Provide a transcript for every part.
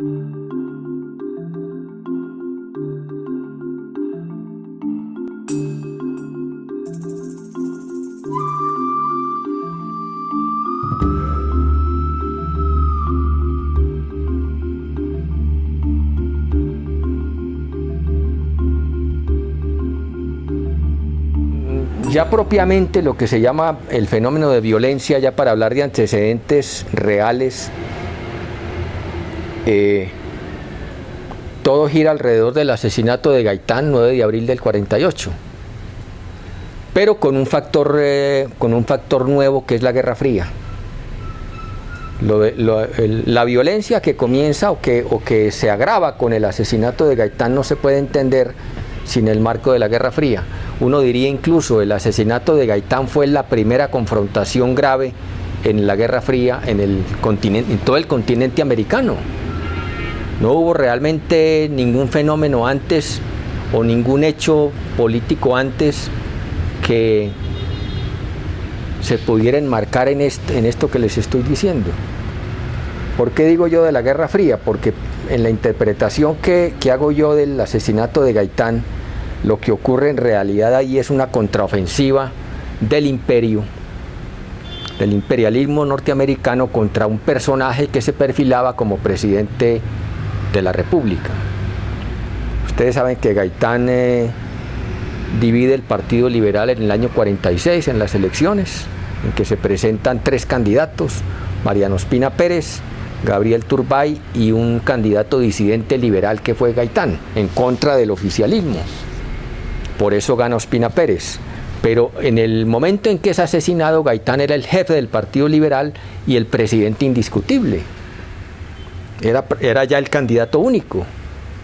Ya propiamente lo que se llama el fenómeno de violencia, ya para hablar de antecedentes reales, todo gira alrededor del asesinato de Gaitán, 9 de abril del 48, pero con un factor nuevo, que es la Guerra Fría. La violencia que comienza o que se agrava con el asesinato de Gaitán no se puede entender sin el marco de la Guerra Fría. Uno diría incluso el asesinato de Gaitán fue la primera confrontación grave en la Guerra Fría en todo el continente americano. No hubo realmente ningún fenómeno antes o ningún hecho político antes que se pudiera enmarcar en esto que les estoy diciendo. ¿Por qué digo yo de la Guerra Fría? Porque en la interpretación que hago yo del asesinato de Gaitán, lo que ocurre en realidad ahí es una contraofensiva del imperio, del imperialismo norteamericano contra un personaje que se perfilaba como presidente de la República. Ustedes saben que Gaitán divide el Partido Liberal en el año 46 en las elecciones, en que se presentan 3 candidatos, Mariano Ospina Pérez, Gabriel Turbay y un candidato disidente liberal que fue Gaitán, en contra del oficialismo. Por eso gana Ospina Pérez. Pero en el momento en que es asesinado, Gaitán era el jefe del Partido Liberal y el presidente indiscutible. Era ya el candidato único,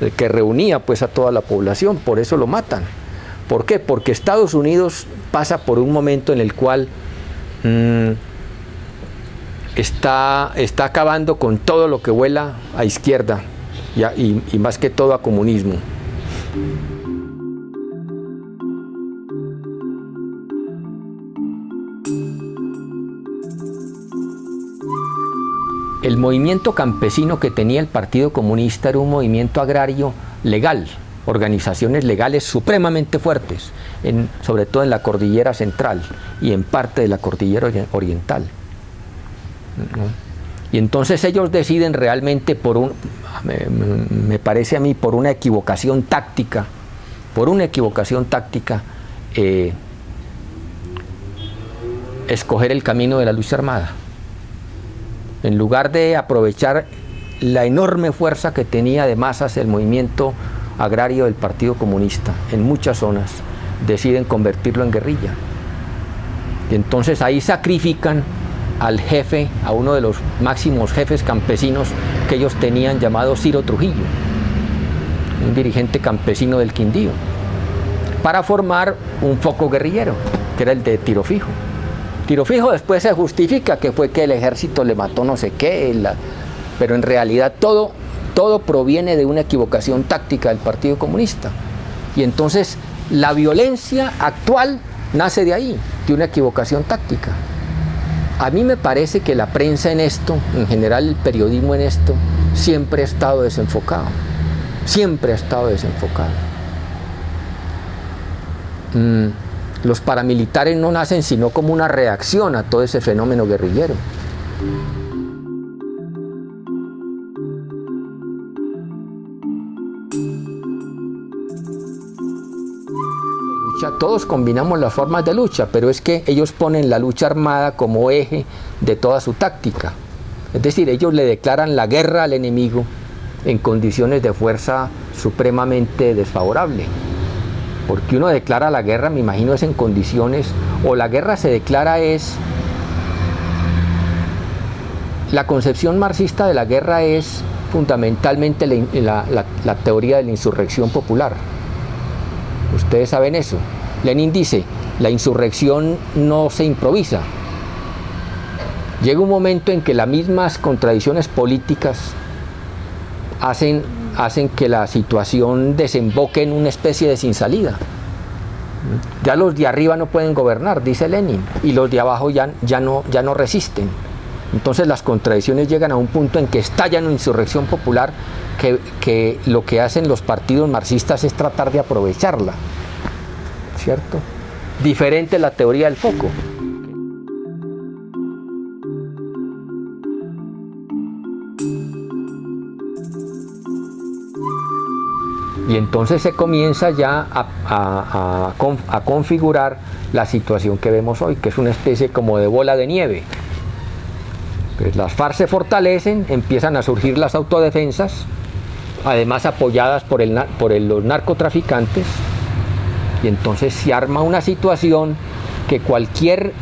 el que reunía pues a toda la población, por eso lo matan. ¿Por qué? Porque Estados Unidos pasa por un momento en el cual está acabando con todo lo que vuela a izquierda y más que todo a comunismo. El movimiento campesino que tenía el Partido Comunista era un movimiento agrario legal, organizaciones legales supremamente fuertes, sobre todo en la cordillera central y en parte de la cordillera oriental. Y entonces ellos deciden realmente me parece a mí, por una equivocación táctica, escoger el camino de la lucha armada. En lugar de aprovechar la enorme fuerza que tenía de masas el movimiento agrario del Partido Comunista en muchas zonas, deciden convertirlo en guerrilla. Y entonces ahí sacrifican al jefe, a uno de los máximos jefes campesinos que ellos tenían, llamado Ciro Trujillo, un dirigente campesino del Quindío, para formar un foco guerrillero, que era el de Tiro Fijo. Tiro Fijo después se justifica que fue que el ejército le mató no sé qué, pero en realidad todo proviene de una equivocación táctica del Partido Comunista. Y entonces la violencia actual nace de ahí, de una equivocación táctica. A mí me parece que la prensa en esto, en general el periodismo en esto, siempre ha estado desenfocado. Siempre ha estado desenfocado. Los paramilitares no nacen sino como una reacción a todo ese fenómeno guerrillero. Todos combinamos las formas de lucha, pero es que ellos ponen la lucha armada como eje de toda su táctica. Es decir, ellos le declaran la guerra al enemigo en condiciones de fuerza supremamente desfavorable. Porque uno declara la guerra, me imagino, es en condiciones, o la guerra se declara es... La concepción marxista de la guerra es fundamentalmente la teoría de la insurrección popular. Ustedes saben eso. Lenin dice, la insurrección no se improvisa. Llega un momento en que las mismas contradicciones políticas hacen que la situación desemboque en una especie de sin salida. Ya los de arriba no pueden gobernar, dice Lenin, y los de abajo ya no resisten. Entonces las contradicciones llegan a un punto en que estalla una insurrección popular que lo que hacen los partidos marxistas es tratar de aprovecharla, ¿cierto? Diferente la teoría del foco. Y entonces se comienza ya a configurar la situación que vemos hoy, que es una especie como de bola de nieve. Pues las FARC se fortalecen, empiezan a surgir las autodefensas, además apoyadas por los narcotraficantes, y entonces se arma una situación que cualquier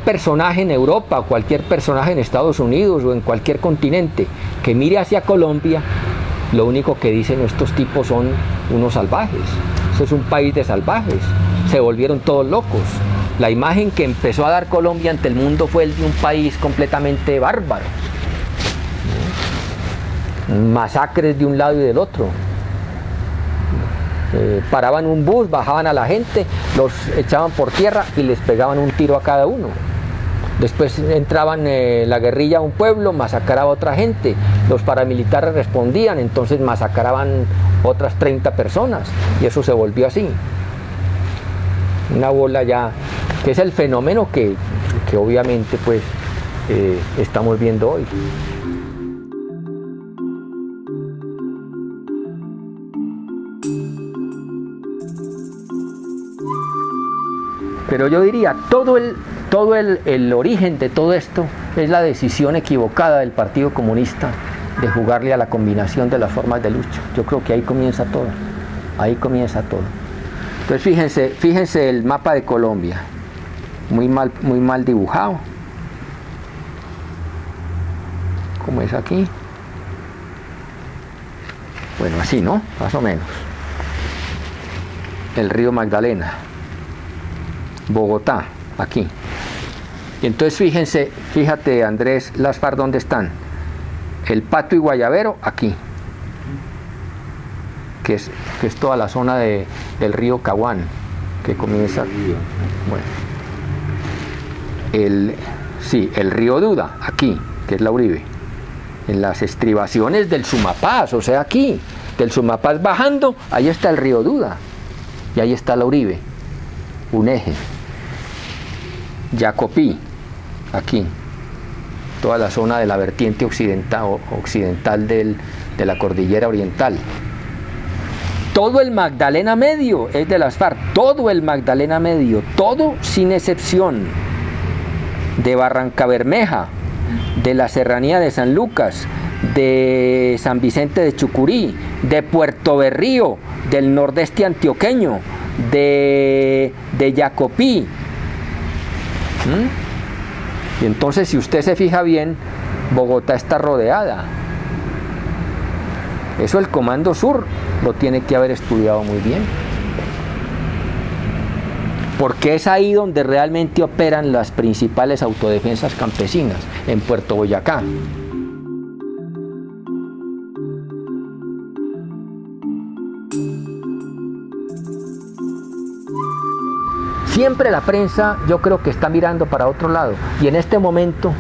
personaje en Europa, cualquier personaje en Estados Unidos o en cualquier continente que mire hacia Colombia, lo único que dicen estos tipos son unos salvajes. Eso es un país de salvajes. Se volvieron todos locos. La imagen que empezó a dar Colombia ante el mundo fue el de un país completamente bárbaro. Masacres de un lado y del otro. Paraban un bus, bajaban a la gente, los echaban por tierra y les pegaban un tiro a cada uno. Después entraban la guerrilla a un pueblo, masacraba a otra gente, los paramilitares respondían, entonces masacraban otras 30 personas y eso se volvió así. Una bola ya, que es el fenómeno que obviamente pues estamos viendo hoy. Pero yo diría, todo el origen de todo esto es la decisión equivocada del Partido Comunista de jugarle a la combinación de las formas de lucha. Yo creo que ahí comienza todo, ahí comienza todo. Entonces fíjense el mapa de Colombia, muy mal dibujado, como es aquí. Bueno, así, ¿no? Más o menos. El río Magdalena. Bogotá, aquí. Y entonces fíjate Andrés, las FARC, ¿dónde están? El Pato y Guayabero, aquí. Que es toda la zona del río Caguán, que comienza. Bueno. El río Duda, aquí, que es la Uribe. En las estribaciones del Sumapaz, o sea, aquí. Del Sumapaz bajando, ahí está el río Duda. Y ahí está la Uribe. Un eje. Jacopí, aquí, toda la zona de la vertiente occidental de la cordillera oriental. Todo el Magdalena Medio es de las FARC, todo el Magdalena Medio, todo sin excepción, de Barrancabermeja, de la serranía de San Lucas, de San Vicente de Chucurí, de Puerto Berrío, del nordeste antioqueño, de Jacopí. Y entonces, si usted se fija bien, Bogotá está rodeada. Eso el Comando Sur lo tiene que haber estudiado muy bien, porque es ahí donde realmente operan las principales autodefensas campesinas, en Puerto Boyacá. Siempre la prensa, yo creo que está mirando para otro lado, y en este momento,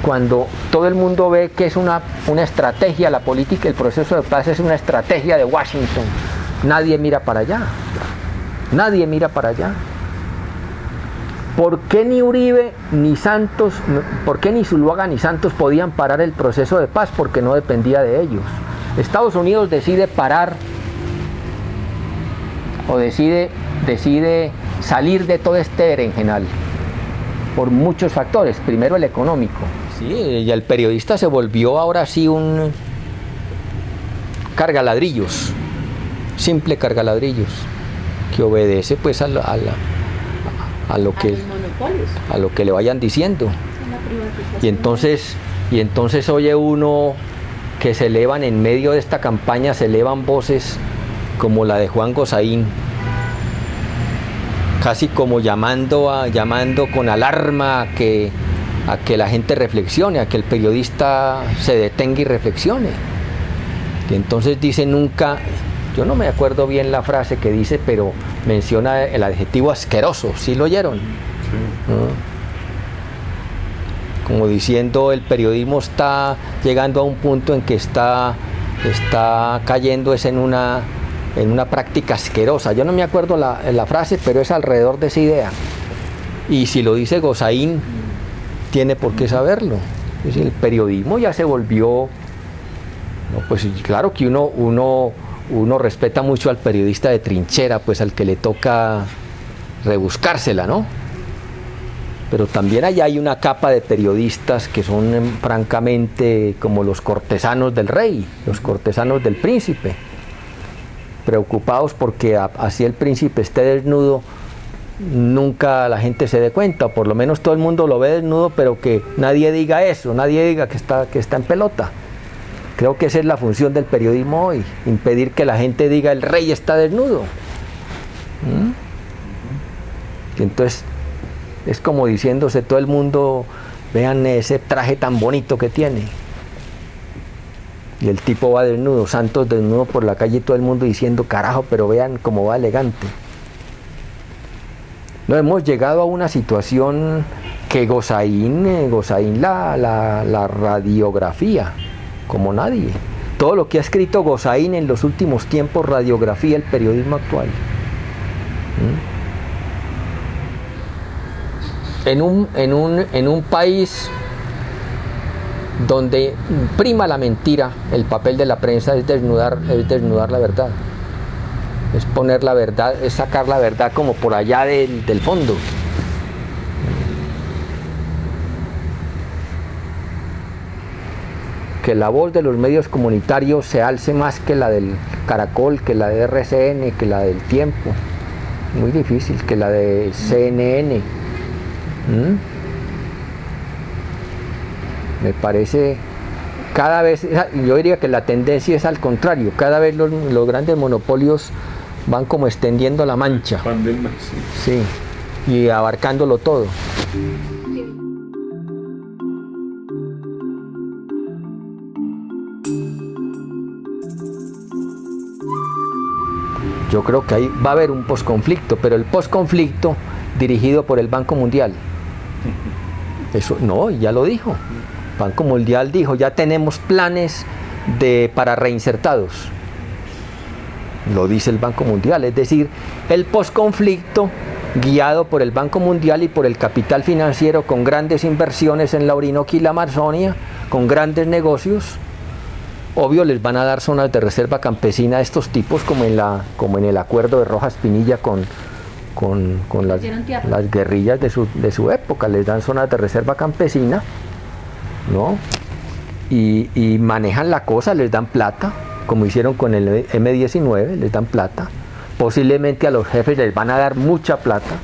cuando todo el mundo ve que es una estrategia, la política, el proceso de paz es una estrategia de Washington, nadie mira para allá, nadie mira para allá. ¿Por qué ni Uribe ni Santos, por qué ni Zuluaga ni Santos podían parar el proceso de paz? Porque no dependía de ellos. Estados Unidos decide parar o decide salir de todo este berenjenal por muchos factores. Primero el económico. Sí, y el periodista se volvió ahora sí un cargaladrillos, simple cargaladrillos, que obedece pues a lo que le vayan diciendo. Y entonces oye uno que se elevan en medio de esta campaña, se elevan voces como la de Juan Gozaín, casi como llamando con alarma a que la gente reflexione, a que el periodista se detenga y reflexione. Y entonces dice nunca, yo no me acuerdo bien la frase que dice, pero menciona el adjetivo asqueroso, ¿sí lo oyeron? Sí. como diciendo el periodismo está llegando a un punto en que está cayendo en una práctica asquerosa. Yo no me acuerdo la frase, pero es alrededor de esa idea. Y si lo dice Gosaín, tiene por qué saberlo. Es decir, el periodismo ya se volvió, no, pues claro que uno respeta mucho al periodista de trinchera, pues al que le toca rebuscársela, ¿no? Pero también allá hay una capa de periodistas que son francamente como los cortesanos del rey, los cortesanos del príncipe, preocupados porque así el príncipe esté desnudo, nunca la gente se dé cuenta, o por lo menos todo el mundo lo ve desnudo, pero que nadie diga eso, nadie diga que está en pelota. Creo que esa es la función del periodismo hoy, impedir que la gente diga el rey está desnudo. Y entonces es como diciéndose todo el mundo, vean ese traje tan bonito que tiene. Y el tipo va desnudo, Santos desnudo por la calle y todo el mundo diciendo, carajo, pero vean cómo va elegante. No, hemos llegado a una situación que Gosaín la radiografía como nadie. Todo lo que ha escrito Gosaín en los últimos tiempos radiografía el periodismo actual. En un país donde prima la mentira, el papel de la prensa es desnudar la verdad. Es poner la verdad, es sacar la verdad como por allá del fondo. Que la voz de los medios comunitarios se alce más que la del Caracol, que la de RCN, que la del Tiempo. Muy difícil, que la de CNN. Me parece, cada vez, yo diría que la tendencia es al contrario, cada vez los grandes monopolios van como extendiendo la mancha. Sí, y abarcándolo todo. Yo creo que ahí va a haber un posconflicto, pero el posconflicto dirigido por el Banco Mundial. Eso no, ya lo dijo. El Banco Mundial dijo, ya tenemos planes para reinsertados. Lo dice el Banco Mundial, es decir, el posconflicto guiado por el Banco Mundial y por el capital financiero con grandes inversiones en la Orinoquia y la Amazonia, con grandes negocios. Obvio les van a dar zonas de reserva campesina a estos tipos como en el acuerdo de Rojas Pinilla con las guerrillas de su época, les dan zonas de reserva campesina, ¿no? Y manejan la cosa, les dan plata, como hicieron con el M-19, les dan plata. Posiblemente a los jefes les van a dar mucha plata.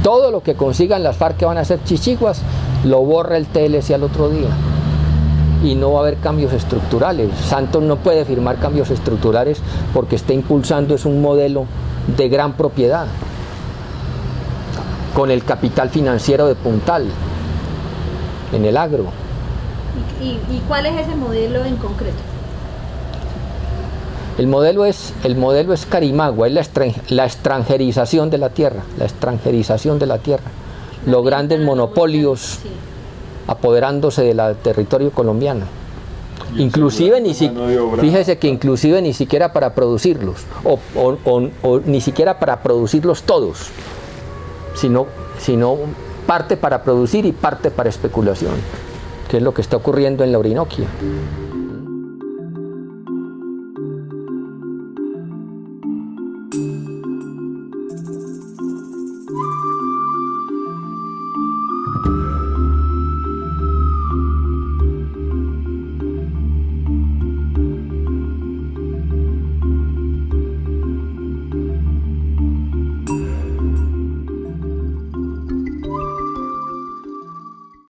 Todo lo que consigan las FARC que van a hacer chichiguas, lo borra el TLC al otro día. Y no va a haber cambios estructurales. Santos no puede firmar cambios estructurales porque está impulsando es un modelo de gran propiedad con el capital financiero de puntal en el agro. ¿Y cuál es ese modelo en concreto? El modelo es Carimagua, es la extranjerización de la tierra, los grandes monopolios, sí, apoderándose del territorio colombiano. Inclusive fíjese que inclusive ni siquiera para producirlos, o ni siquiera para producirlos todos, sino parte para producir y parte para especulación, que es lo que está ocurriendo en la Orinoquia.